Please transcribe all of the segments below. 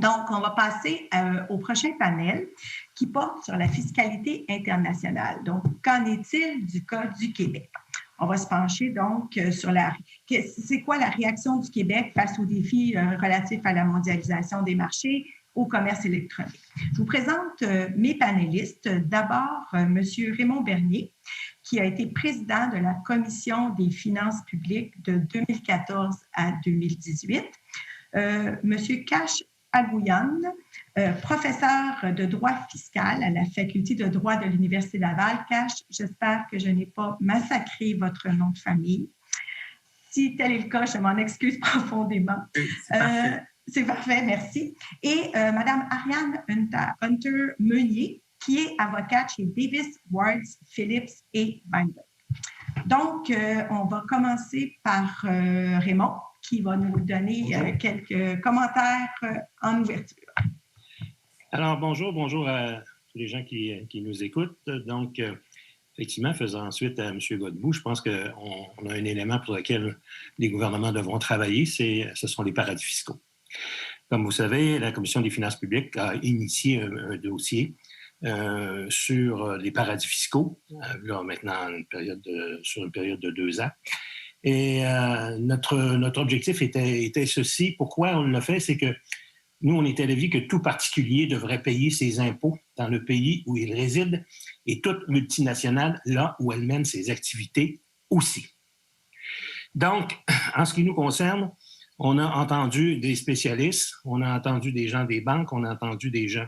Donc, on va passer au prochain panel qui porte sur la fiscalité internationale. Donc, qu'en est-il du cas du Québec? On va se pencher donc sur c'est quoi la réaction du Québec face aux défis relatifs à la mondialisation des marchés, au commerce électronique. Je vous présente mes panélistes. D'abord, M. Raymond Bernier, qui a été président de la Commission des finances publiques de 2014 à 2018. M. Kash Agouyan, professeur de droit fiscal à la Faculté de droit de l'Université Laval. Kash, j'espère que je n'ai pas massacré votre nom de famille. Si tel est le cas, je m'en excuse profondément. C'est parfait, merci. Et Mme Ariane Hunter-Meunier, qui est avocate chez Davis, Wards, Phillips et Weinberg. Donc, on va commencer par Raymond, qui va nous donner quelques commentaires en ouverture. Alors, bonjour à tous les gens qui nous écoutent. Donc, effectivement, faisant ensuite à M. Godbout, je pense qu'on a un élément pour lequel les gouvernements devront travailler, ce sont les paradis fiscaux. Comme vous savez, la Commission des finances publiques a initié un dossier sur les paradis fiscaux, là maintenant sur une période de 2 ans. Et notre objectif était ceci. Pourquoi on l'a fait? C'est que nous, on est à l'avis que tout particulier devrait payer ses impôts dans le pays où il réside et toute multinationale là où elle mène ses activités aussi. Donc, en ce qui nous concerne, on a entendu des spécialistes, on a entendu des gens des banques, on a entendu des gens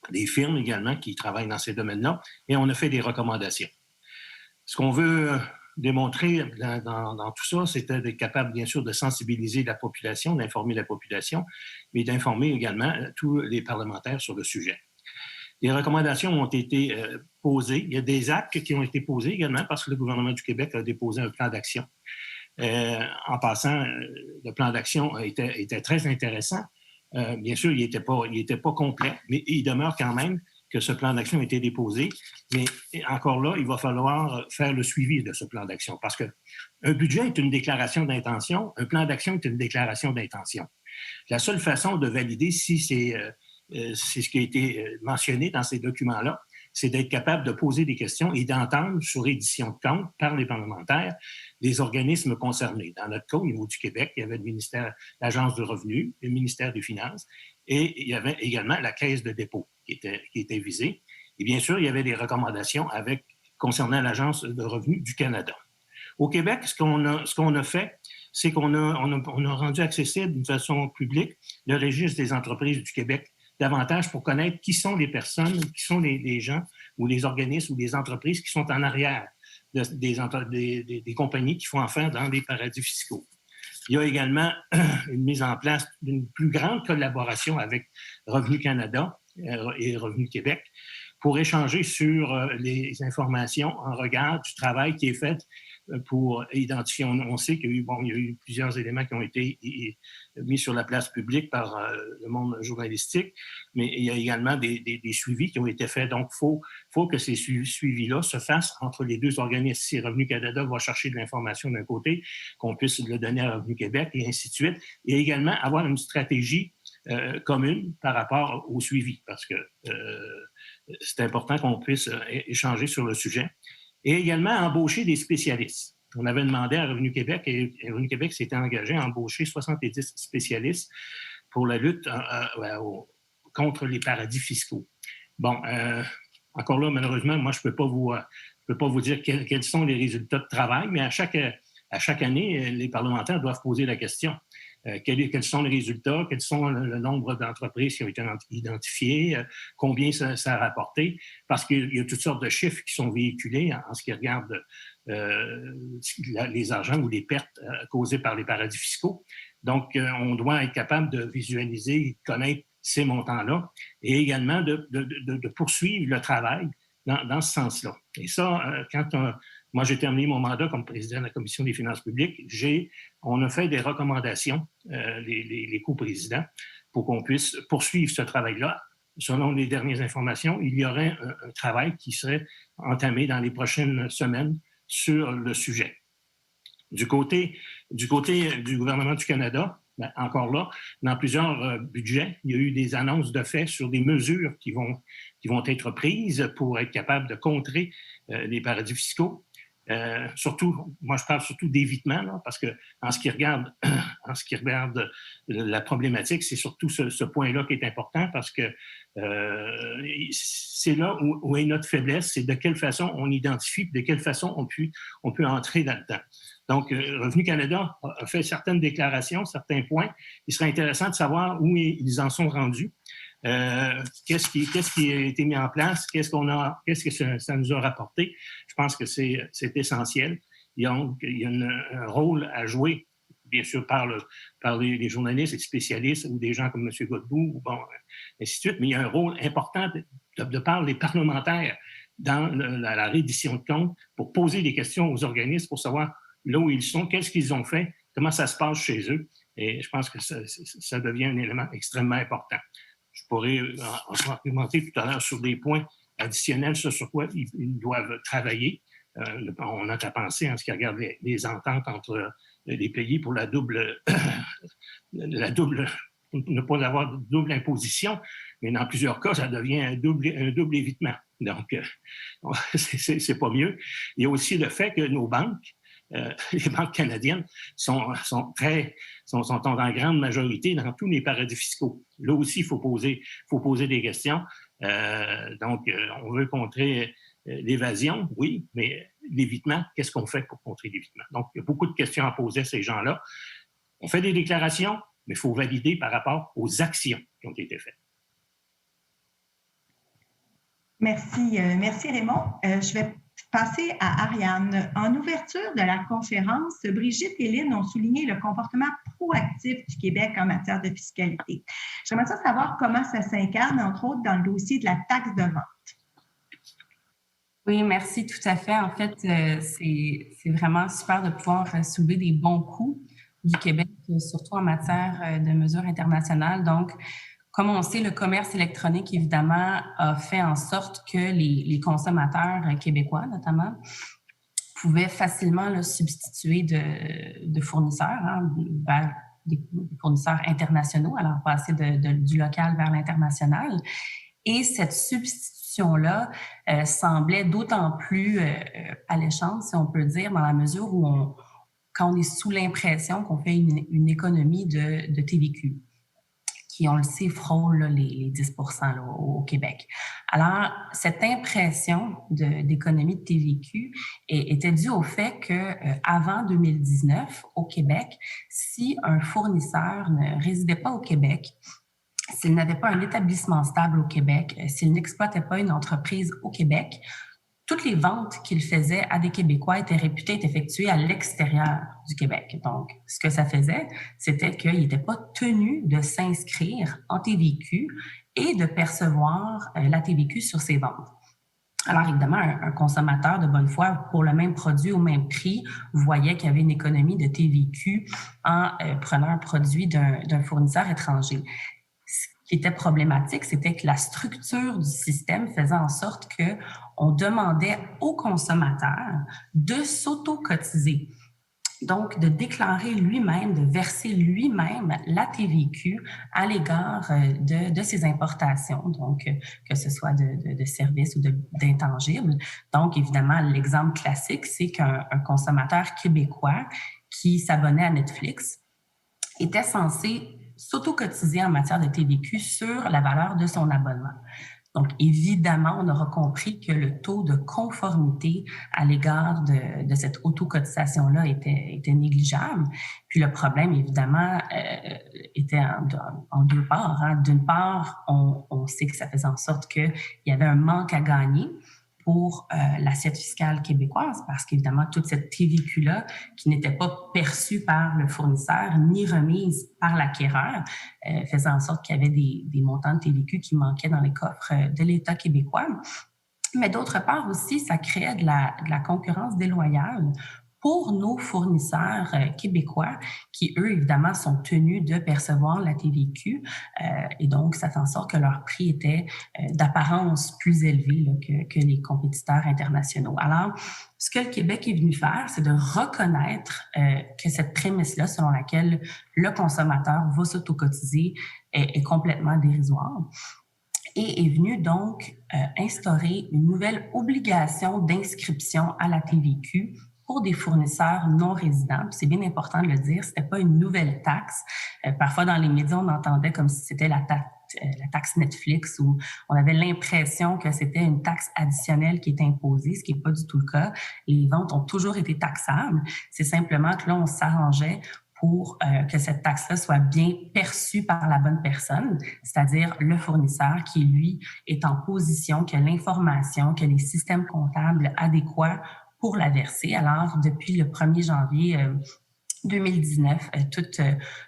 des firmes également qui travaillent dans ces domaines-là, et on a fait des recommandations. Ce qu'on veut démontrer dans tout ça, c'était d'être capable, bien sûr, de sensibiliser la population, d'informer la population, mais d'informer également tous les parlementaires sur le sujet. Les recommandations ont été posées. Il y a des actes qui ont été posés également parce que le gouvernement du Québec a déposé un plan d'action. En passant, le plan d'action était très intéressant. Bien sûr, il n'était pas complet, mais il demeure quand même que ce plan d'action a été déposé. Mais encore là, il va falloir faire le suivi de ce plan d'action parce qu'un budget est une déclaration d'intention, un plan d'action est une déclaration d'intention. La seule façon de valider si c'est ce qui a été mentionné dans ces documents-là, c'est d'être capable de poser des questions et d'entendre sur édition de compte par les parlementaires les organismes concernés. Dans notre cas, au niveau du Québec, il y avait l'Agence du revenu, le ministère des Finances, et il y avait également la Caisse de dépôt qui était visée. Et bien sûr, il y avait des recommandations concernant l'Agence de revenu du Canada. Au Québec, ce qu'on a fait, c'est qu'on a rendu accessible d'une façon publique le registre des entreprises du Québec davantage pour connaître qui sont les personnes, qui sont les gens ou les organismes ou les entreprises qui sont en arrière des compagnies qui font affaire dans des paradis fiscaux. Il y a également une mise en place d'une plus grande collaboration avec Revenu Canada et Revenu Québec pour échanger sur les informations en regard du travail qui est fait pour identifier. On sait qu'il y a eu plusieurs éléments qui ont été mis sur la place publique par le monde journalistique, mais il y a également des suivis qui ont été faits. Donc, il faut que ces suivis-là se fassent entre les deux organismes. Si Revenu Canada va chercher de l'information d'un côté, qu'on puisse le donner à Revenu Québec et ainsi de suite. Et également avoir une stratégie commune par rapport au suivi, parce que c'est important qu'on puisse échanger sur le sujet. Et également embaucher des spécialistes. On avait demandé à Revenu Québec, et Revenu Québec s'était engagé à embaucher 70 spécialistes pour la lutte contre les paradis fiscaux. Bon, encore là, malheureusement, moi, je ne peux pas vous dire quels sont les résultats de travail, mais à chaque année, les parlementaires doivent poser la question. Quels sont les résultats, quels sont le nombre d'entreprises qui ont été identifiées, combien ça a rapporté, parce qu'il y a toutes sortes de chiffres qui sont véhiculés en ce qui regarde les argents ou les pertes causées par les paradis fiscaux. Donc, on doit être capable de visualiser et de connaître ces montants-là et également de poursuivre le travail dans ce sens-là. Et ça, moi, j'ai terminé mon mandat comme président de la Commission des finances publiques. On a fait des recommandations, les coprésidents, pour qu'on puisse poursuivre ce travail-là. Selon les dernières informations, il y aurait un travail qui serait entamé dans les prochaines semaines sur le sujet. Du côté du gouvernement du Canada, Ben, encore là, dans plusieurs budgets, il y a eu des annonces de fait sur des mesures qui vont être prises pour être capable de contrer les paradis fiscaux. Surtout, moi je parle surtout d'évitement, là, parce que en ce qui regarde la problématique, c'est surtout ce point-là qui est important, parce que c'est là où est notre faiblesse, c'est de quelle façon on identifie, de quelle façon on peut entrer là-dedans. Donc, Revenu Canada a fait certaines déclarations, certains points. Il serait intéressant de savoir où ils en sont rendus. Qu'est-ce qui a été mis en place? Qu'est-ce que ça nous a rapporté? Je pense que c'est essentiel. Il y a un rôle à jouer, bien sûr, par les journalistes et spécialistes ou des gens comme M. Godbout, bon, ainsi de suite, mais il y a un rôle important de par les parlementaires dans la reddition de comptes pour poser des questions aux organismes pour savoir là où ils sont, qu'est-ce qu'ils ont fait, comment ça se passe chez eux. Et je pense que ça devient un élément extrêmement important. Je pourrais en argumenter tout à l'heure sur des points additionnels sur quoi ils doivent travailler. On a à penser en ce qui regarde les ententes entre les pays pour la double, ne pas avoir de double imposition, mais dans plusieurs cas, ça devient un double évitement. Donc, c'est pas mieux. Il y a aussi le fait que nos banques, les banques canadiennes sont en grande majorité dans tous les paradis fiscaux. Là aussi, il faut poser des questions. On veut contrer l'évasion, oui, mais l'évitement, qu'est-ce qu'on fait pour contrer l'évitement? Donc, il y a beaucoup de questions à poser à ces gens-là. On fait des déclarations, mais il faut valider par rapport aux actions qui ont été faites. Merci Raymond. Je vais passer à Ariane. En ouverture de la conférence, Brigitte et Lynn ont souligné le comportement proactif du Québec en matière de fiscalité. J'aimerais savoir comment ça s'incarne, entre autres, dans le dossier de la taxe de vente. Oui, merci, tout à fait. En fait, c'est vraiment super de pouvoir soulever des bons coups du Québec, surtout en matière de mesures internationales. Donc, comme on sait, le commerce électronique, évidemment, a fait en sorte que les consommateurs québécois, notamment, pouvaient facilement substituer de fournisseurs vers des fournisseurs internationaux, alors passer du local vers l'international. Et cette substitution-là semblait d'autant plus alléchante, si on peut dire, dans la mesure où quand on est sous l'impression qu'on fait une économie de TVQ, qui, on le sait, frôle les 10 % au Québec. Alors, cette impression d'économie de TVQ était due au fait qu'avant 2019, au Québec, si un fournisseur ne résidait pas au Québec, s'il n'avait pas un établissement stable au Québec, s'il n'exploitait pas une entreprise au Québec, toutes les ventes qu'il faisait à des Québécois étaient réputées être effectuées à l'extérieur du Québec. Donc, ce que ça faisait, c'était qu'il n'était pas tenu de s'inscrire en TVQ et de percevoir la TVQ sur ses ventes. Alors, évidemment, un consommateur de bonne foi, pour le même produit au même prix, voyait qu'il y avait une économie de TVQ en prenant un produit d'un fournisseur étranger. Ce qui était problématique, c'était que la structure du système faisait en sorte qu'on demandait au consommateur de s'auto-cotiser. Donc, de déclarer lui-même, de verser lui-même la TVQ à l'égard de ses importations, donc que ce soit de services ou d'intangibles. Donc, évidemment, l'exemple classique, c'est qu'un consommateur québécois qui s'abonnait à Netflix était censé s'auto-cotiser en matière de TVQ sur la valeur de son abonnement. Donc, évidemment, on aura compris que le taux de conformité à l'égard de cette auto-cotisation-là était négligeable. Puis le problème, évidemment, était en deux parts. D'une part, on sait que ça faisait en sorte qu'il y avait un manque à gagner pour l'assiette fiscale québécoise, parce qu'évidemment, toute cette TVQ-là, qui n'était pas perçue par le fournisseur ni remise par l'acquéreur, faisait en sorte qu'il y avait des montants de TVQ qui manquaient dans les coffres de l'État québécois. Mais d'autre part aussi, ça créait de la concurrence déloyale pour nos fournisseurs québécois qui, eux, évidemment, sont tenus de percevoir la TVQ et donc ça fait en sorte que leur prix était d'apparence plus élevé là, que les compétiteurs internationaux. Alors, ce que le Québec est venu faire, c'est de reconnaître que cette prémisse-là, selon laquelle le consommateur va s'autocotiser, est complètement dérisoire et est venu donc instaurer une nouvelle obligation d'inscription à la TVQ pour des fournisseurs non résidents. C'est bien important de le dire, ce n'était pas une nouvelle taxe. Parfois, dans les médias, on entendait comme si c'était la taxe Netflix, où on avait l'impression que c'était une taxe additionnelle qui était imposée, ce qui n'est pas du tout le cas. Les ventes ont toujours été taxables. C'est simplement que là, on s'arrangeait pour que cette taxe-là soit bien perçue par la bonne personne, c'est-à-dire le fournisseur qui, lui, est en position que l'information, que les systèmes comptables adéquats pour la verser. Alors, depuis le 1er janvier 2019,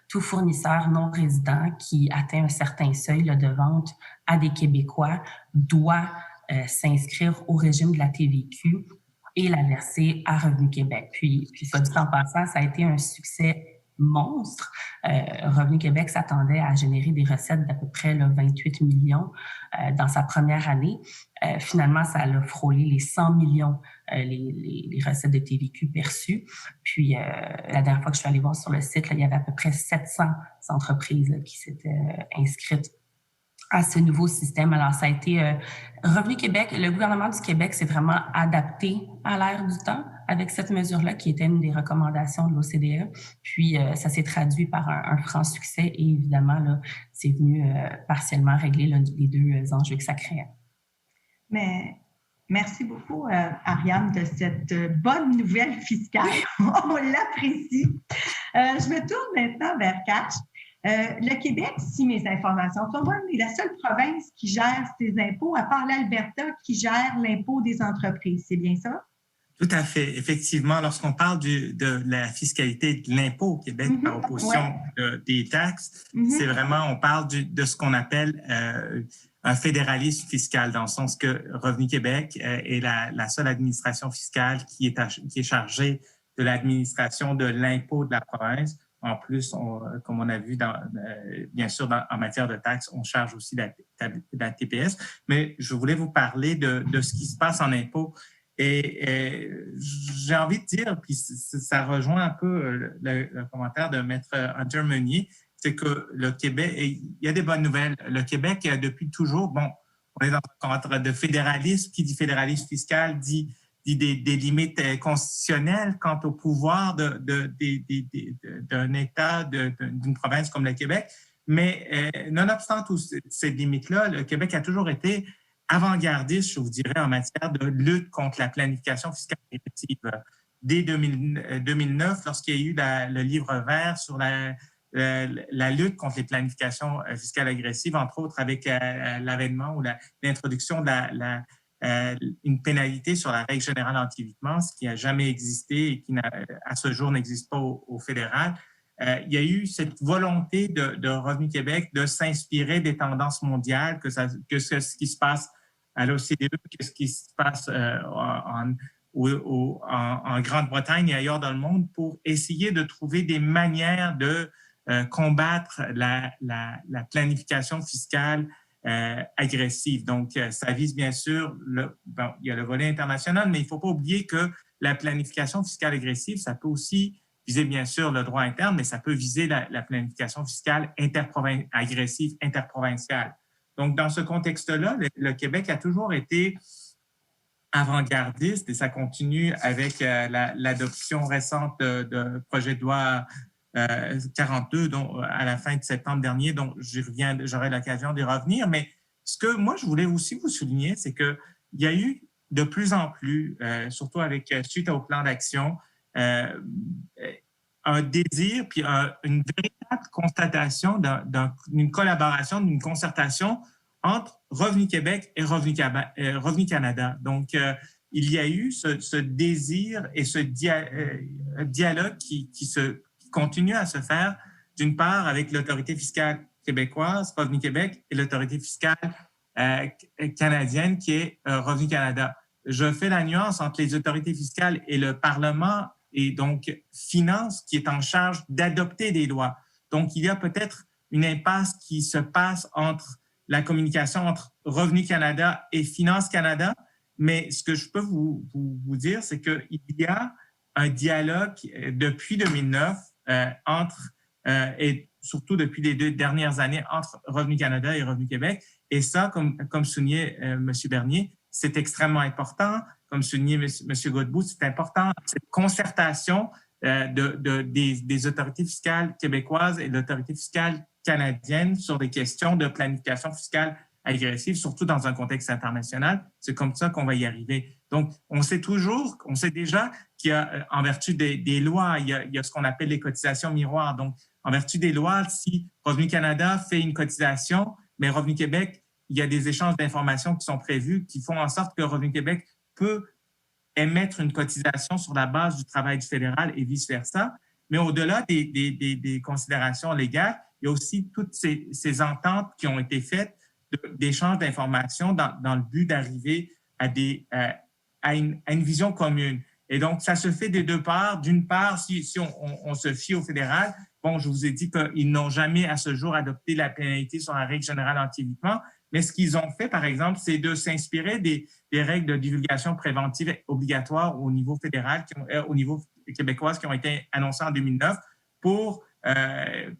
tout fournisseur non résident qui atteint un certain seuil là, de vente à des Québécois doit s'inscrire au régime de la TVQ et la verser à Revenu Québec. Puis soit dit en passant, ça a été un succès monstre. Revenu Québec s'attendait à générer des recettes d'à peu près là, 28 millions dans sa première année. Finalement, ça a frôlé les 100 millions, les recettes de TVQ perçues. Puis, la dernière fois que je suis allée voir sur le site, là, il y avait à peu près 700 entreprises là, qui s'étaient inscrites à ce nouveau système. Alors, ça a été Revenu Québec. Le gouvernement du Québec s'est vraiment adapté à l'ère du temps avec cette mesure-là qui était une des recommandations de l'OCDE. Puis, ça s'est traduit par un franc succès et évidemment, là, c'est venu partiellement régler là, les deux enjeux que ça créait. Mais merci beaucoup, Ariane, de cette bonne nouvelle fiscale. On l'apprécie. Je me tourne maintenant vers Catch. Le Québec, si mes informations sont bonnes, est la seule province qui gère ses impôts, à part l'Alberta, qui gère l'impôt des entreprises. C'est bien ça? Tout à fait. Effectivement, lorsqu'on parle de la fiscalité de l'impôt au Québec par opposition des taxes, c'est vraiment, on parle de ce qu'on appelle un fédéralisme fiscal, dans le sens que Revenu Québec est la seule administration fiscale qui est chargée de l'administration de l'impôt de la province. En plus, comme on a vu, bien sûr, en matière de taxes, on charge aussi la TPS. Mais je voulais vous parler de ce qui se passe en impôt. Et j'ai envie de dire, puis ça rejoint un peu le commentaire de Maître Hunter Meunier, c'est que le Québec, il y a des bonnes nouvelles. Le Québec, depuis toujours, bon, on est dans un cadre de fédéralisme. Qui dit fédéralisme fiscal dit des limites constitutionnelles quant au pouvoir d'un État, d'une province comme le Québec. Mais nonobstant toutes ces limites-là, le Québec a toujours été avant-gardiste, je vous dirais, en matière de lutte contre la planification fiscale agressive. Dès 2009, lorsqu'il y a eu le livre vert sur la lutte contre les planifications fiscales agressives, entre autres avec l'avènement ou l'introduction de une pénalité sur la règle générale anti-évitement, ce qui n'a jamais existé et qui, à ce jour, n'existe pas au fédéral. Il y a eu cette volonté de Revenu Québec de s'inspirer des tendances mondiales, que ce qui se passe à l'OCDE, que ce qui se passe en Grande-Bretagne et ailleurs dans le monde, pour essayer de trouver des manières de combattre la planification fiscale agressive. Donc, ça vise bien sûr, il y a le volet international, mais il ne faut pas oublier que la planification fiscale agressive, ça peut aussi viser bien sûr le droit interne, mais ça peut viser la planification fiscale agressive interprovinciale. Donc, dans ce contexte-là, le Québec a toujours été avant-gardiste et ça continue avec l'adoption récente de projet de loi 42 à la fin de septembre dernier, dont j'aurai l'occasion d'y revenir. Mais ce que moi, je voulais aussi vous souligner, c'est qu'il y a eu de plus en plus, surtout suite au plan d'action, un désir puis une véritable constatation d'une collaboration, d'une concertation entre Revenu Québec et Revenu Canada. Donc, il y a eu ce désir et ce dialogue qui continue à se faire, d'une part, avec l'autorité fiscale québécoise, Revenu Québec, et l'autorité fiscale canadienne, qui est Revenu Canada. Je fais la nuance entre les autorités fiscales et le Parlement et donc Finances qui est en charge d'adopter des lois. Donc, il y a peut-être une impasse qui se passe entre la communication entre Revenu Canada et Finances Canada, mais ce que je peux vous dire, c'est qu'il y a un dialogue depuis 2009 et surtout depuis les 2 dernières années entre Revenu Canada et Revenu Québec. Et ça, comme soulignait M. Bernier, c'est extrêmement important. Comme soulignait M. Godbout, c'est important, cette concertation des autorités fiscales québécoises et de l'autorité fiscale canadienne sur des questions de planification fiscale agressive, surtout dans un contexte international. C'est comme ça qu'on va y arriver. Donc, on sait déjà qu'il y a, en vertu des lois, il y a ce qu'on appelle les cotisations miroirs. Donc, en vertu des lois, si Revenu Canada fait une cotisation, mais Revenu Québec, il y a des échanges d'informations qui sont prévus qui font en sorte que Revenu Québec peut émettre une cotisation sur la base du travail du fédéral et vice-versa. Mais au-delà des considérations légales, il y a aussi toutes ces ententes qui ont été faites d'échanges d'informations dans le but d'arriver à une vision commune. Et donc, ça se fait des deux parts. D'une part, si on se fie au fédéral, bon, je vous ai dit qu'ils n'ont jamais à ce jour adopté la pénalité sur la règle générale anti-évitement, mais ce qu'ils ont fait, par exemple, c'est de s'inspirer des règles de divulgation préventive obligatoires au niveau fédéral, au niveau québécois, qui ont été annoncées en 2009 pour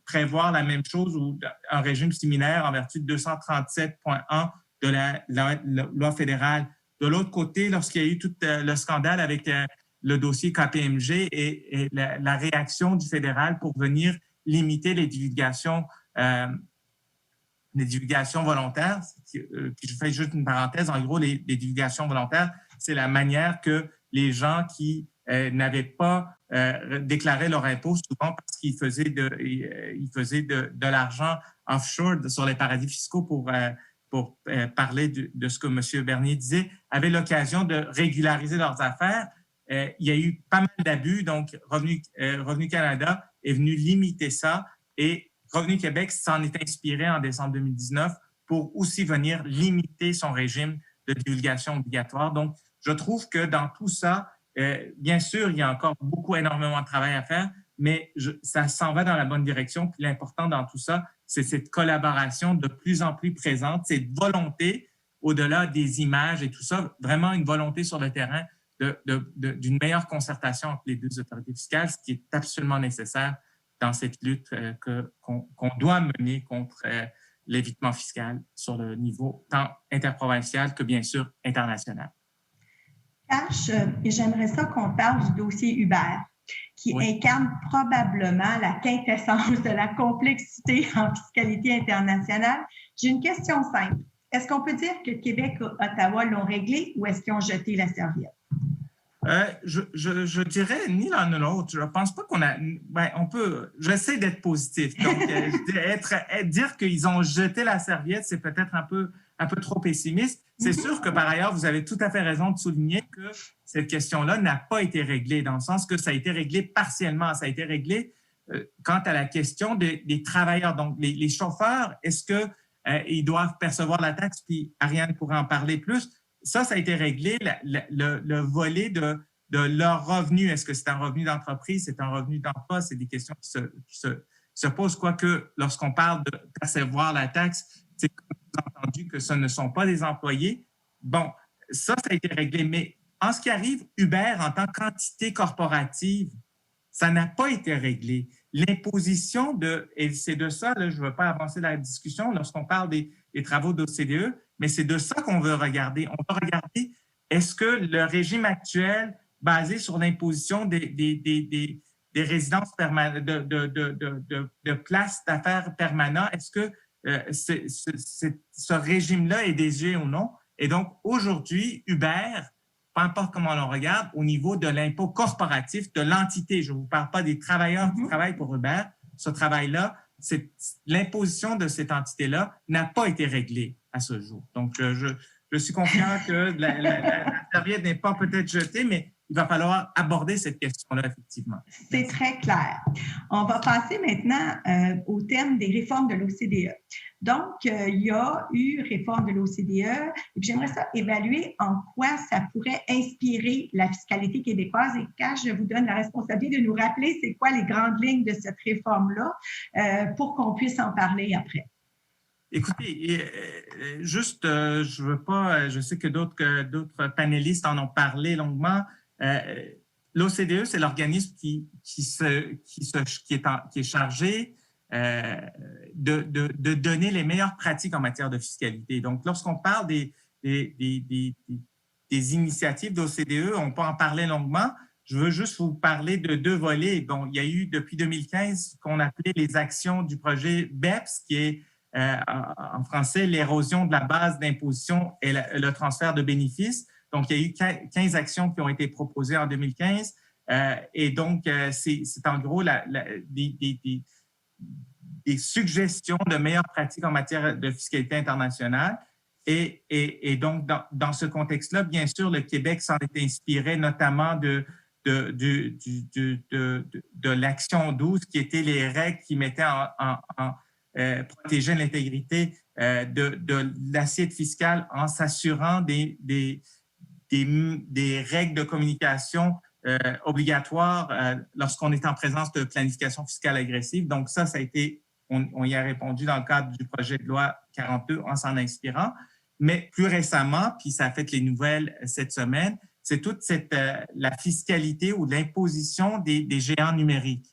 prévoir la même chose ou un régime similaire en vertu de 237.1 de la loi fédérale. De l'autre côté, lorsqu'il y a eu tout le scandale avec le dossier KPMG et la réaction du fédéral pour venir limiter les divulgations volontaires, je fais juste une parenthèse, en gros, les divulgations volontaires, c'est la manière que les gens qui n'avaient pas déclaré leur impôt, souvent parce qu'ils faisaient de l'argent offshore sur les paradis fiscaux pour parler de ce que M. Bernier disait, avaient l'occasion de régulariser leurs affaires. Il y a eu pas mal d'abus, donc Revenu Canada est venu limiter ça et Revenu Québec s'en est inspiré en décembre 2019 pour aussi venir limiter son régime de divulgation obligatoire. Donc, je trouve que dans tout ça, bien sûr, il y a encore énormément de travail à faire, mais ça s'en va dans la bonne direction. Puis l'important dans tout ça, c'est cette collaboration de plus en plus présente, cette volonté, au-delà des images et tout ça, vraiment une volonté sur le terrain d'une meilleure concertation entre les deux autorités fiscales, ce qui est absolument nécessaire dans cette lutte qu'on doit mener contre l'évitement fiscal sur le niveau tant interprovincial que, bien sûr, international. Cash, j'aimerais ça qu'on parle du dossier Uber, qui incarne probablement la quintessence de la complexité en fiscalité internationale. J'ai une question simple. Est-ce qu'on peut dire que Québec et Ottawa l'ont réglé ou est-ce qu'ils ont jeté la serviette? Je dirais ni l'un ni l'autre. Je ne pense pas qu'on a... on peut... J'essaie d'être positif. Donc, dire qu'ils ont jeté la serviette, c'est peut-être un peu trop pessimiste. C'est sûr que, par ailleurs, vous avez tout à fait raison de souligner que cette question-là n'a pas été réglée, dans le sens que ça a été réglé partiellement. Ça a été réglé quant à la question des travailleurs. Donc, les chauffeurs, est-ce qu'ils doivent percevoir la taxe? Puis Ariane pourrait en parler plus. Ça a été réglé, le volet de leur revenu. Est-ce que c'est un revenu d'entreprise? C'est un revenu d'emploi? C'est des questions qui se posent. Quoique, lorsqu'on parle de percevoir la taxe, c'est entendu que ce ne sont pas des employés. Bon, ça a été réglé. Mais en ce qui arrive, Uber, en tant qu'entité corporative, ça n'a pas été réglé. L'imposition et c'est de ça, là, je ne veux pas avancer la discussion lorsqu'on parle des travaux de l'OCDE, mais c'est de ça qu'on veut regarder. On veut regarder, est-ce que le régime actuel, basé sur l'imposition des résidences permanentes, de places d'affaires permanentes, est-ce que ce régime-là est désuet ou non? Et donc, aujourd'hui, Uber, peu importe comment on le regarde, au niveau de l'impôt corporatif de l'entité, je ne vous parle pas des travailleurs qui travaillent pour Uber, ce travail-là, l'imposition de cette entité-là n'a pas été réglée à ce jour. Donc, je suis confiant que la serviette n'est pas peut-être jetée, mais il va falloir aborder cette question-là, effectivement. C'est très clair. On va passer maintenant au thème des réformes de l'OCDE. Donc, il y a eu réforme de l'OCDE et puis j'aimerais ça évaluer en quoi ça pourrait inspirer la fiscalité québécoise. Et quand je vous donne la responsabilité de nous rappeler c'est quoi les grandes lignes de cette réforme-là pour qu'on puisse en parler après. Écoutez, juste, je sais que d'autres panélistes en ont parlé longuement. L'OCDE, c'est l'organisme qui est chargé de donner les meilleures pratiques en matière de fiscalité. Donc, lorsqu'on parle des initiatives d'OCDE, on peut en parler longuement. Je veux juste vous parler de deux volets. Bon, il y a eu depuis 2015 ce qu'on appelait les actions du projet BEPS, qui est en français l'érosion de la base d'imposition et le transfert de bénéfices. Donc, il y a eu 15 actions qui ont été proposées en 2015. Et donc, c'est en gros des suggestions de meilleures pratiques en matière de fiscalité internationale. Et donc, dans ce contexte-là, bien sûr, le Québec s'en est inspiré notamment de l'action 12, qui étaient les règles qui mettaient protégeaient l'intégrité de l'assiette fiscale en s'assurant des règles de communication obligatoires lorsqu'on est en présence de planification fiscale agressive. Donc ça a été, on y a répondu dans le cadre du projet de loi 42 en s'en inspirant. Mais plus récemment, puis ça a fait les nouvelles cette semaine, c'est toute la fiscalité ou l'imposition des géants numériques.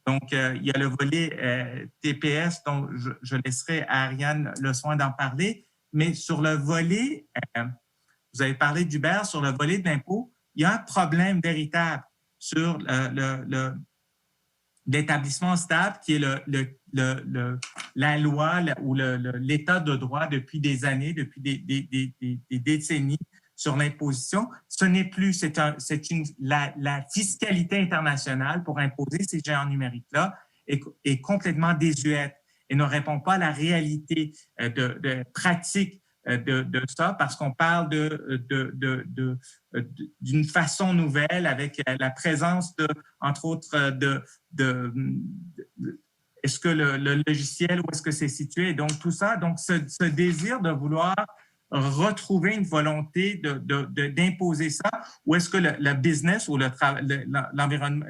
Donc, il y a le volet TPS dont je laisserai à Ariane le soin d'en parler. Mais sur le volet, vous avez parlé d'Uber, sur le volet de l'impôt, il y a un problème véritable sur l'établissement stable qui est la loi ou l'état de droit depuis des années, depuis des décennies sur l'imposition. Ce n'est plus, la fiscalité internationale pour imposer ces géants numériques-là est complètement désuète et ne répond pas à la réalité de pratique de ça, parce qu'on parle d'une façon nouvelle avec la présence entre autres, est-ce que le logiciel, où est-ce que c'est situé? Donc, tout ça, donc ce désir de vouloir retrouver une volonté d'imposer ça, ou est-ce que le business ou l'environnement,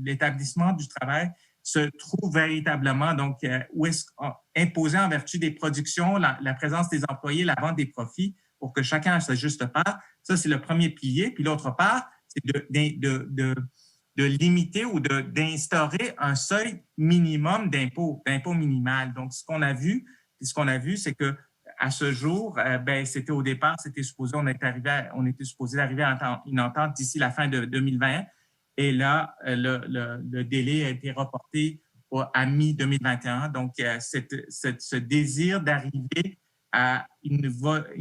l'établissement du travail se trouve véritablement, donc, où est-ce imposé en vertu des productions, la présence des employés, la vente des profits, pour que chacun a sa juste part. Ça, c'est le premier pilier. Puis l'autre part, c'est de limiter ou d'instaurer un seuil minimum d'impôt minimal. Donc, ce qu'on a vu, c'est que à ce jour, c'était au départ, on était supposé arriver à une entente d'ici la fin de 2020. Et là, le délai a été reporté à mi-2021. Donc, ce désir d'arriver à une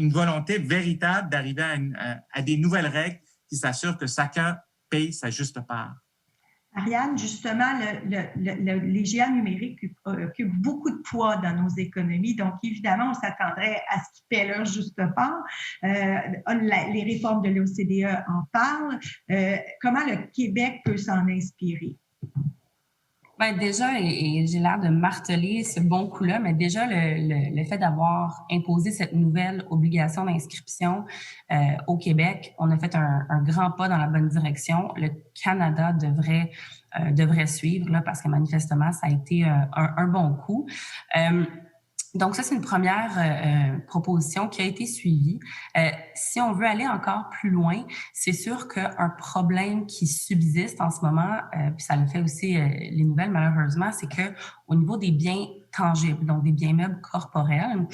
volonté véritable d'arriver à des nouvelles règles qui s'assurent que chacun paye sa juste part. Ariane, justement, les géants numériques occupent beaucoup de poids dans nos économies. Donc, évidemment, on s'attendrait à ce qu'ils paient leur juste part. Les réformes de l'OCDE en parlent. Comment le Québec peut s'en inspirer? Bien, déjà, et j'ai l'air de marteler ce bon coup-là, mais déjà, le fait d'avoir imposé cette nouvelle obligation d'inscription au Québec, on a fait un grand pas dans la bonne direction. Le Canada devrait suivre, là, parce que manifestement, ça a été un bon coup. Donc, ça, c'est une première proposition qui a été suivie. Si on veut aller encore plus loin, c'est sûr qu'un problème qui subsiste en ce moment, puis ça le fait aussi les nouvelles malheureusement, c'est que au niveau des biens tangibles, donc des biens meubles corporels,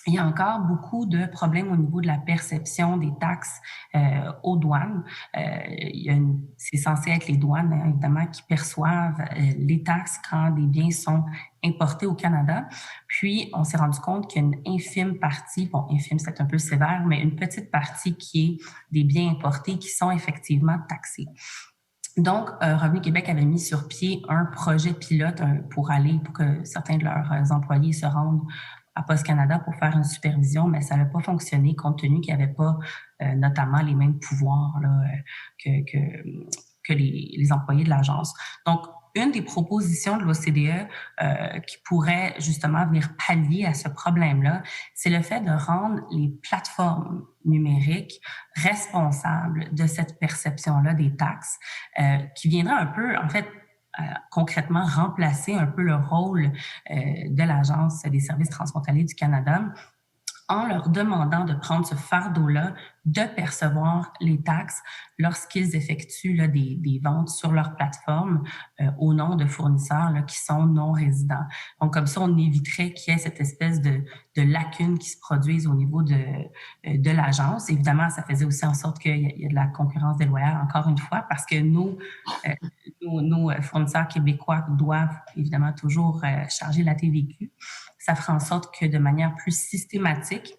il y a encore beaucoup de problèmes au niveau de la perception des taxes aux douanes. C'est censé être les douanes, évidemment, qui perçoivent les taxes quand des biens sont importés au Canada. Puis, on s'est rendu compte qu'il y a une infime partie, bon, infime, c'est un peu sévère, mais une petite partie qui est des biens importés qui sont effectivement taxés. Donc, Revenu Québec avait mis sur pied un projet pilote pour que certains de leurs employés se rendent à Post Canada pour faire une supervision, mais ça n'a pas fonctionné compte tenu qu'il n'y avait pas notamment les mêmes pouvoirs là, que les employés de l'agence. Donc, une des propositions de l'OCDE qui pourrait justement venir pallier à ce problème-là, c'est le fait de rendre les plateformes numériques responsables de cette perception-là des taxes, qui viendra un peu, en fait, concrètement remplacer un peu le rôle de l'Agence des services transfrontaliers du Canada en leur demandant de prendre ce fardeau-là, de percevoir les taxes lorsqu'ils effectuent là, des ventes sur leur plateforme au nom de fournisseurs là, qui sont non résidents. Donc, comme ça, on éviterait qu'il y ait cette espèce de lacune qui se produise au niveau de l'agence. Évidemment, ça faisait aussi en sorte qu'il y a de la concurrence déloyale, encore une fois, parce que nos fournisseurs québécois doivent évidemment toujours charger la TVQ. Ça fera en sorte que de manière plus systématique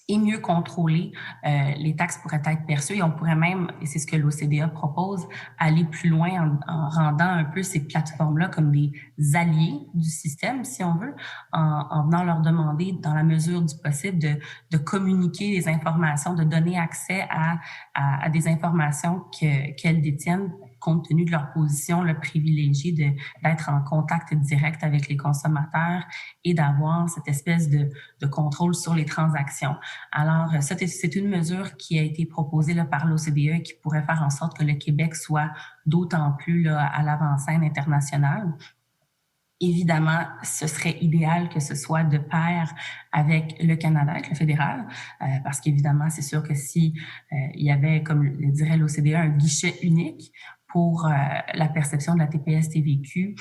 et mieux contrôlée, les taxes pourraient être perçues et on pourrait même, et c'est ce que l'OCDE propose, aller plus loin en rendant un peu ces plateformes-là comme des alliés du système, si on veut, en venant leur demander, dans la mesure du possible, de communiquer des informations, de donner accès à des informations qu'elles détiennent compte tenu de leur position le privilégiée d'être en contact direct avec les consommateurs et d'avoir cette espèce de contrôle sur les transactions. Alors, ça, c'est une mesure qui a été proposée là, par l'OCDE qui pourrait faire en sorte que le Québec soit d'autant plus là, à l'avant-scène internationale. Évidemment, ce serait idéal que ce soit de pair avec le Canada, avec le fédéral, parce qu'évidemment, c'est sûr que si il y avait, comme le dirait l'OCDE, un guichet unique pour la perception de la TPS-TVQ,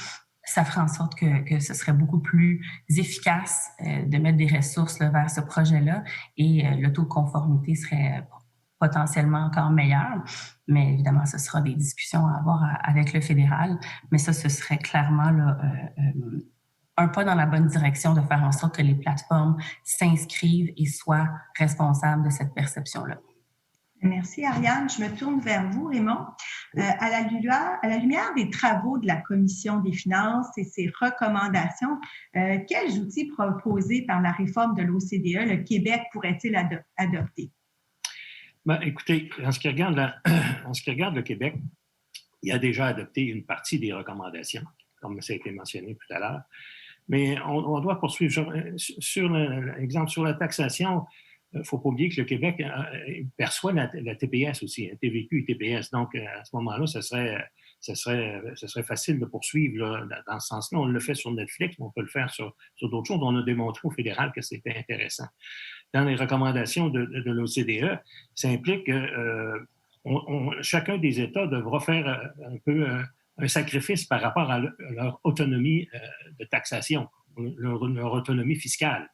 ça ferait en sorte que ce serait beaucoup plus efficace de mettre des ressources là, vers ce projet-là et le taux de conformité serait potentiellement encore meilleur. Mais évidemment, ce sera des discussions à avoir avec le fédéral. Mais ça, ce serait clairement là, un pas dans la bonne direction de faire en sorte que les plateformes s'inscrivent et soient responsables de cette perception-là. Merci, Ariane. Je me tourne vers vous, Raymond. À la lumière des travaux de la Commission des finances et ses recommandations, quels outils proposés par la réforme de l'OCDE le Québec pourrait-il adopter? Ben, écoutez, en ce qui regarde le Québec, il a déjà adopté une partie des recommandations, comme ça a été mentionné tout à l'heure. Mais on doit poursuivre. Sur l'exemple sur la taxation, il ne faut pas oublier que le Québec perçoit la TPS aussi, TVQ et TPS. Donc, à ce moment-là, ce serait facile de poursuivre là, dans ce sens-là. On le fait sur Netflix, mais on peut le faire sur d'autres choses. On a démontré au fédéral que c'était intéressant. Dans les recommandations de l'OCDE, ça implique que chacun des États devra faire un peu un sacrifice par rapport à leur autonomie de taxation, leur autonomie fiscale.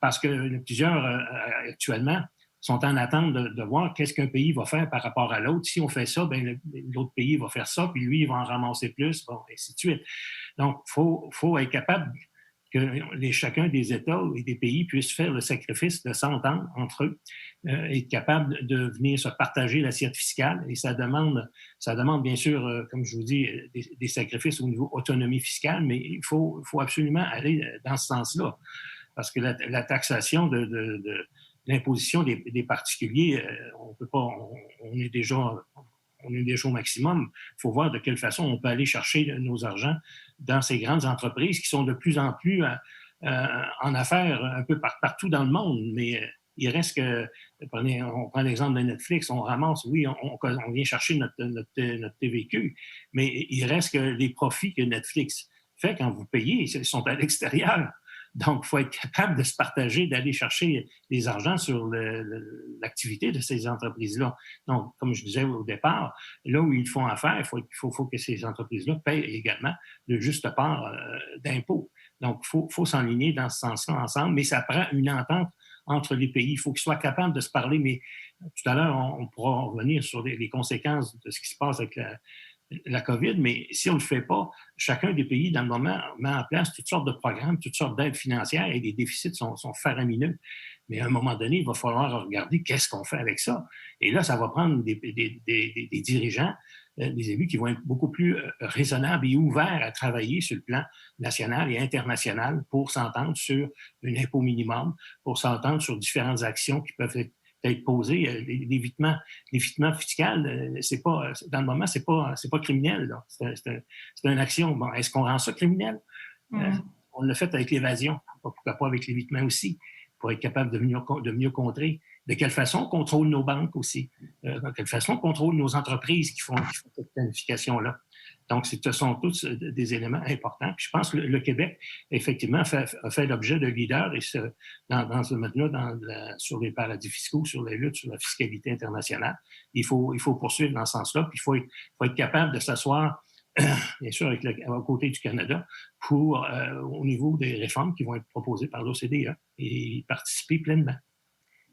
Parce que plusieurs, actuellement, sont en attente de voir qu'est-ce qu'un pays va faire par rapport à l'autre. Si on fait ça, bien, l'autre pays va faire ça, puis lui, il va en ramasser plus, bon, et ainsi de suite. Donc, il faut être capable que chacun des États et des pays puissent faire le sacrifice de s'entendre entre eux, être capable de venir se partager l'assiette fiscale. Et ça demande bien sûr, comme je vous dis, des sacrifices au niveau autonomie fiscale, mais il faut absolument aller dans ce sens-là. Parce que la taxation de l'imposition des particuliers, on peut pas, on est déjà au maximum. Il faut voir de quelle façon on peut aller chercher nos argents dans ces grandes entreprises qui sont de plus en plus en affaires un peu partout dans le monde. Mais il reste que, on prend l'exemple de Netflix, on ramasse, oui, on vient chercher notre TVQ, mais il reste que les profits que Netflix fait quand vous payez, ils sont à l'extérieur. Donc, il faut être capable de se partager, d'aller chercher les argents sur l'activité de ces entreprises-là. Donc, comme je disais au départ, là où ils font affaire, il faut que ces entreprises-là payent également le juste part d'impôts. Donc, il faut s'enligner dans ce sens-là ensemble, mais ça prend une entente entre les pays. Il faut qu'ils soient capables de se parler, mais tout à l'heure, on pourra revenir sur les conséquences de ce qui se passe avec la COVID, mais si on ne le fait pas, chacun des pays, dans le moment, met en place toutes sortes de programmes, toutes sortes d'aides financières et les déficits sont faramineux. Mais à un moment donné, il va falloir regarder qu'est-ce qu'on fait avec ça. Et là, ça va prendre des dirigeants des élus qui vont être beaucoup plus raisonnables et ouverts à travailler sur le plan national et international pour s'entendre sur un impôt minimum, pour s'entendre sur différentes actions qui peuvent être posées. L'évitement fiscal, c'est pas, dans le moment, c'est pas criminel. C'est une action. Bon, est-ce qu'on rend ça criminel? On l'a fait avec l'évasion. Pourquoi pas avec l'évitement aussi, pour être capable de mieux contrer. De quelle façon on contrôle nos banques aussi? De quelle façon on contrôle nos entreprises qui font cette planification-là? Donc, ce sont tous des éléments importants. Puis je pense que le Québec, effectivement, a fait l'objet de leaders et dans ce domaine-là, sur les paradis fiscaux, sur la lutte sur la fiscalité internationale. Il faut poursuivre dans ce sens-là. Puis il faut être capable de s'asseoir, bien sûr, aux côtés du Canada, au niveau des réformes qui vont être proposées par l'OCDE et y participer pleinement.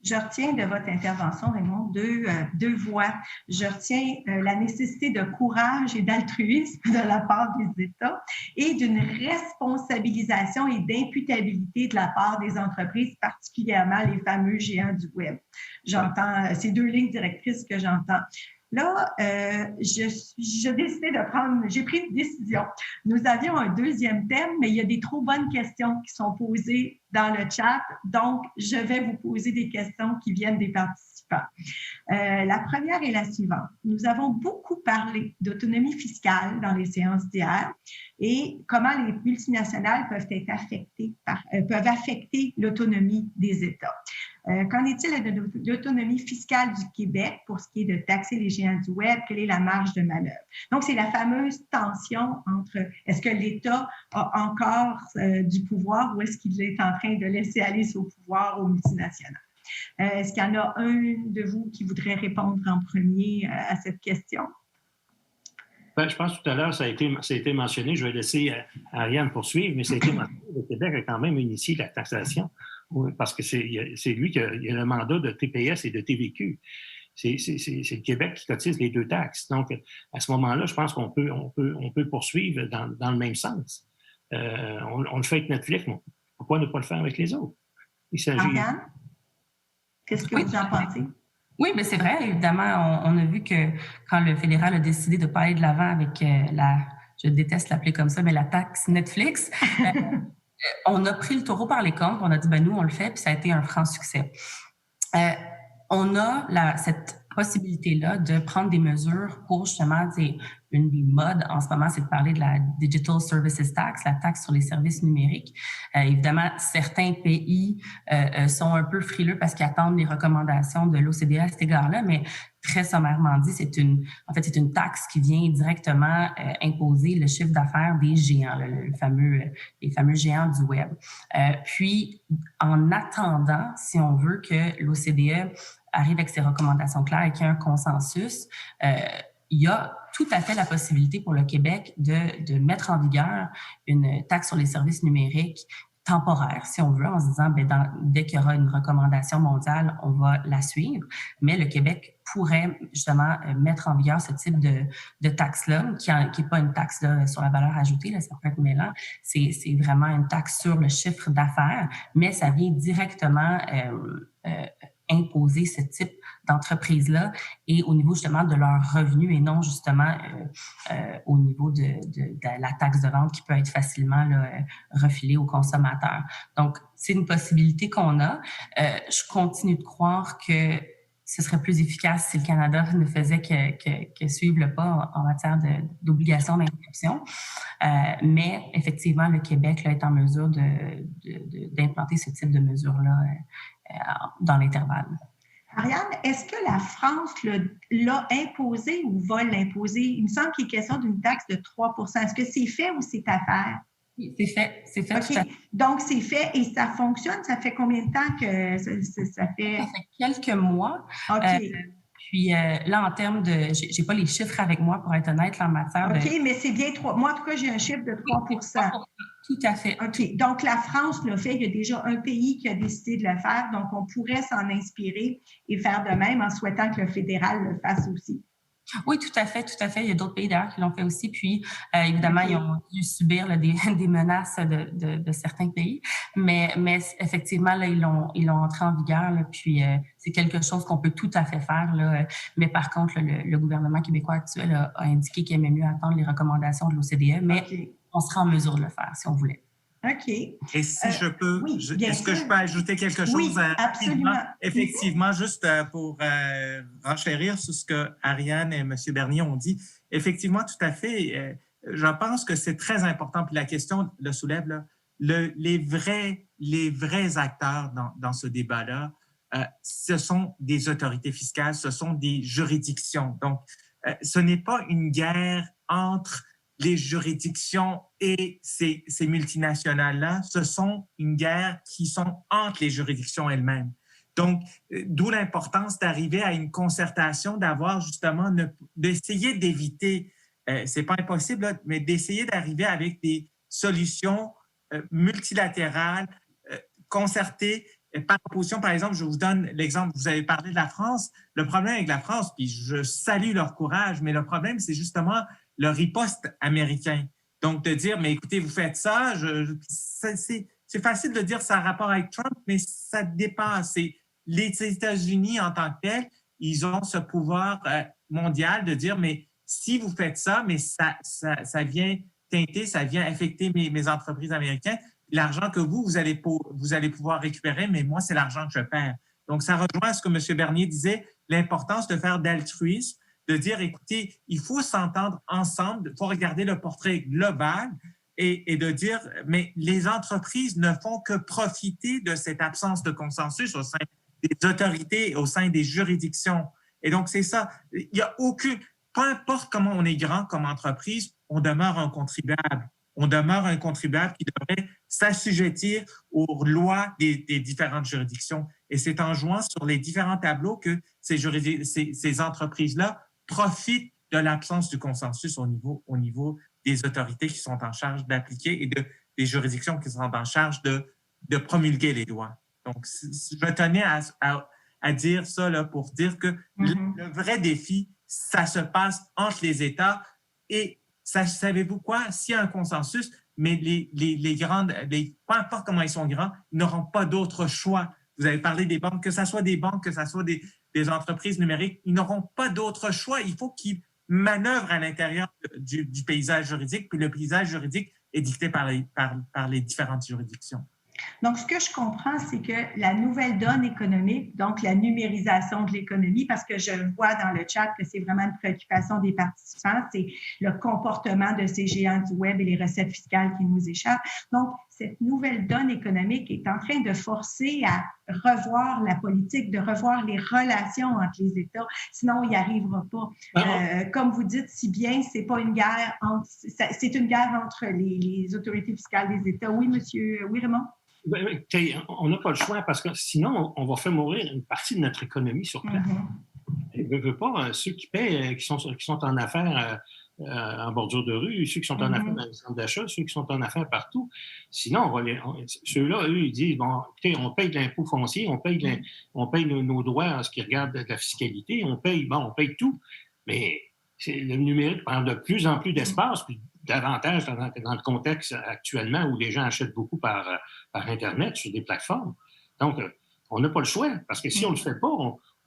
Je retiens de votre intervention, Raymond, deux voies. Je retiens la nécessité de courage et d'altruisme de la part des États et d'une responsabilisation et d'imputabilité de la part des entreprises, particulièrement les fameux géants du Web. J'entends ces deux lignes directrices que j'entends. Là, j'ai pris une décision. Nous avions un deuxième thème, mais il y a des trop bonnes questions qui sont posées dans le chat. Donc, je vais vous poser des questions qui viennent des participants. La première est la suivante. Nous avons beaucoup parlé d'autonomie fiscale dans les séances d'hier et comment les multinationales peuvent affecter l'autonomie des États. Qu'en est-il de l'autonomie fiscale du Québec pour ce qui est de taxer les géants du Web? Quelle est la marge de manœuvre? Donc, c'est la fameuse tension entre est-ce que l'État a encore du pouvoir ou est-ce qu'il est en train de laisser aller son pouvoir aux multinationales? Est-ce qu'il y en a un de vous qui voudrait répondre en premier à cette question? Ben, je pense que tout à l'heure, ça a été mentionné. Je vais laisser Ariane poursuivre, mais ça a été mentionné. Le Québec a quand même initié la taxation parce que c'est lui qui a le mandat de TPS et de TVQ. C'est le Québec qui cotise les deux taxes. Donc, à ce moment-là, je pense qu'on peut poursuivre dans le même sens. On le fait avec Netflix, mais pourquoi ne pas le faire avec les autres? Ariane, qu'est-ce que vous en pensez? Oui, mais c'est vrai, évidemment, on a vu que quand le fédéral a décidé de ne pas aller de l'avant avec je déteste l'appeler comme ça, mais la taxe Netflix, on a pris le taureau par les cornes, on a dit, nous, on le fait, puis ça a été un franc succès. On a cette possibilité-là de prendre des mesures pour justement, une des modes en ce moment, c'est de parler de la Digital Services Tax, la taxe sur les services numériques. Évidemment, certains pays sont un peu frileux parce qu'ils attendent les recommandations de l'OCDE à cet égard-là, mais très sommairement dit, c'est une taxe qui vient directement imposer le chiffre d'affaires des géants, les fameux géants du Web. Puis, en attendant, si on veut que l'OCDE arrive avec ses recommandations claires et qu'il y ait un consensus, il y a tout à fait la possibilité pour le Québec de mettre en vigueur une taxe sur les services numériques temporaire, si on veut, en se disant, dès qu'il y aura une recommandation mondiale, on va la suivre. Mais le Québec pourrait justement mettre en vigueur ce type de taxe-là, qui n'est pas une taxe là, sur la valeur ajoutée, là, ça peut être mêlant. C'est vraiment une taxe sur le chiffre d'affaires, mais ça vient directement imposer ce type d'entreprise-là et au niveau justement de leurs revenus et non justement au niveau de la taxe de vente qui peut être facilement refilée aux consommateurs. Donc, c'est une possibilité qu'on a. Je continue de croire que ce serait plus efficace si le Canada ne faisait que suivre le pas en matière d'obligation d'inscription. Mais effectivement, le Québec là, est en mesure d'implanter ce type de mesures-là dans l'intervalle. Ariane, est-ce que la France l'a imposé ou va l'imposer? Il me semble qu'il est question d'une taxe de 3 % Est-ce que c'est fait ou c'est à faire? C'est fait. OK. Donc, c'est fait et ça fonctionne? Ça fait combien de temps que ça fait? Ça fait quelques mois. OK. Puis là, en termes de... J'ai pas les chiffres avec moi, pour être honnête, là, en matière de... OK, mais c'est bien 3. Moi, en tout cas, j'ai un chiffre de 3 %. Tout à fait. OK. Donc, la France l'a fait. Il y a déjà un pays qui a décidé de le faire. Donc, on pourrait s'en inspirer et faire de même en souhaitant que le fédéral le fasse aussi. Oui, tout à fait, tout à fait. Il y a d'autres pays d'ailleurs qui l'ont fait aussi. Puis, évidemment, ils ont dû subir là, des menaces de certains pays. Mais effectivement, là, ils l'ont entré en vigueur. Là, puis, c'est quelque chose qu'on peut tout à fait faire. Là. Mais par contre, là, le gouvernement québécois actuel a indiqué qu'il aimait mieux attendre les recommandations de l'OCDE. Mais on sera en mesure de le faire si on voulait. OK. Et si je peux, oui, est-ce que je peux ajouter quelque chose? Oui, absolument. Effectivement, juste pour renchérir sur ce que Ariane et M. Bernier ont dit, effectivement, tout à fait, je pense que c'est très important, puis la question le soulève, là, les vrais acteurs dans ce débat-là, ce sont des autorités fiscales, ce sont des juridictions. Donc, ce n'est pas une guerre entre les juridictions et ces multinationales-là, ce sont une guerre qui sont entre les juridictions elles-mêmes. Donc, d'où l'importance d'arriver à une concertation, d'avoir justement, d'essayer d'éviter, c'est pas impossible, là, mais d'essayer d'arriver avec des solutions multilatérales, concertées, par opposition. Par exemple, je vous donne l'exemple, vous avez parlé de la France. Le problème avec la France, puis je salue leur courage, mais le problème, c'est justement le riposte américain. Donc, de dire, mais écoutez, vous faites ça, c'est facile de dire ça a rapport avec Trump, mais ça dépasse. Les États-Unis, en tant que tels, ils ont ce pouvoir mondial de dire, mais si vous faites ça, mais ça vient teinter, ça vient affecter mes entreprises américaines. L'argent que vous allez pouvoir récupérer, mais moi, c'est l'argent que je perds. Donc, ça rejoint ce que M. Bernier disait, l'importance de faire d'altruisme, de dire, écoutez, il faut s'entendre ensemble, il faut regarder le portrait global et de dire, mais les entreprises ne font que profiter de cette absence de consensus au sein des autorités, au sein des juridictions. Et donc, c'est ça. Il n'y a aucune... Peu importe comment on est grand comme entreprise, on demeure un contribuable. On demeure un contribuable qui devrait s'assujettir aux lois des différentes juridictions. Et c'est en jouant sur les différents tableaux que ces entreprises-là profitent de l'absence du consensus au niveau des autorités qui sont en charge d'appliquer et des juridictions qui sont en charge de promulguer les lois. Donc, je tenais à dire ça là, pour dire que le vrai défi, ça se passe entre les États et savez-vous quoi? S'il y a un consensus, mais les grandes, peu importe comment ils sont grands, ils n'auront pas d'autre choix. Vous avez parlé des banques, que ce soit des banques, que ce soit des entreprises numériques, ils n'auront pas d'autre choix. Il faut qu'ils manœuvrent à l'intérieur du paysage juridique, puis le paysage juridique est dicté par les différentes juridictions. Donc, ce que je comprends, c'est que la nouvelle donne économique, donc la numérisation de l'économie, parce que je vois dans le chat que c'est vraiment une préoccupation des participants, c'est le comportement de ces géants du web et les recettes fiscales qui nous échappent. Donc, cette nouvelle donne économique est en train de forcer à revoir la politique, de revoir les relations entre les États. Sinon, on n'y arrivera pas. Comme vous dites si bien, c'est pas une guerre c'est une guerre entre les autorités fiscales des États. Oui, monsieur, oui, Raymond? On n'a pas le choix parce que sinon, on va faire mourir une partie de notre économie sur place. Je veux pas, ceux qui paient, qui sont en affaires en bordure de rue, ceux qui sont en affaires dans les centres d'achat, ceux qui sont en affaires partout. Sinon, ceux-là, eux, ils disent, bon, écoutez, on paye de l'impôt foncier, on paye nos droits en ce qui regarde de la fiscalité, on paye tout. Mais le numérique prend de plus en plus d'espace, puis davantage dans le contexte actuellement où les gens achètent beaucoup par Internet sur des plateformes. Donc, on n'a pas le choix, parce que si on ne le fait pas,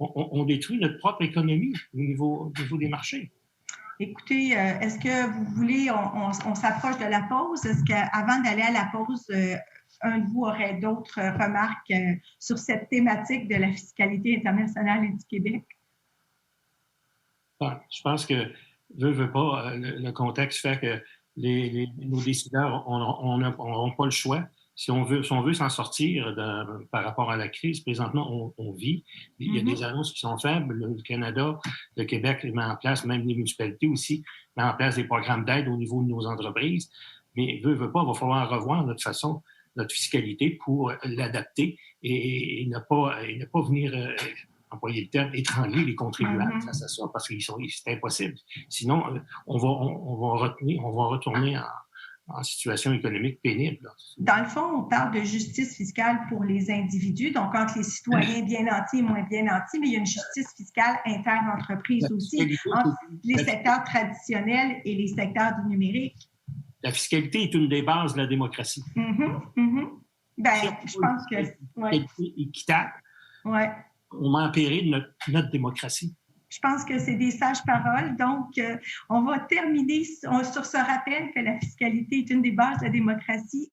on détruit notre propre économie au niveau des marchés. Écoutez, est-ce que vous voulez, on s'approche de la pause. Est-ce qu'avant d'aller à la pause, un de vous aurait d'autres remarques sur cette thématique de la fiscalité internationale et du Québec? Je pense que, veut pas, le contexte fait que nos décideurs n'auront pas le choix. Si on veut s'en sortir par rapport à la crise, présentement, on vit. Il y a des annonces qui sont faibles. Le Canada, le Québec met en place, même les municipalités aussi, met en place des programmes d'aide au niveau de nos entreprises. Mais veut pas, il va falloir revoir notre fiscalité pour l'adapter et ne pas venir employer le terme, étrangler les contribuables face à ça, parce que c'est impossible. Sinon, on va retourner en situation économique pénible. Là. Dans le fond, on parle de justice fiscale pour les individus, donc entre les citoyens bien nantis et moins bien nantis, mais il y a une justice fiscale inter-entreprise aussi, entre les secteurs traditionnels et les secteurs du numérique. La fiscalité est une des bases de la démocratie. Ben, je pense que... Ouais. Équitable. Ouais. On va empirer notre démocratie. Je pense que c'est des sages paroles. Donc, on va terminer sur ce rappel que la fiscalité est une des bases de la démocratie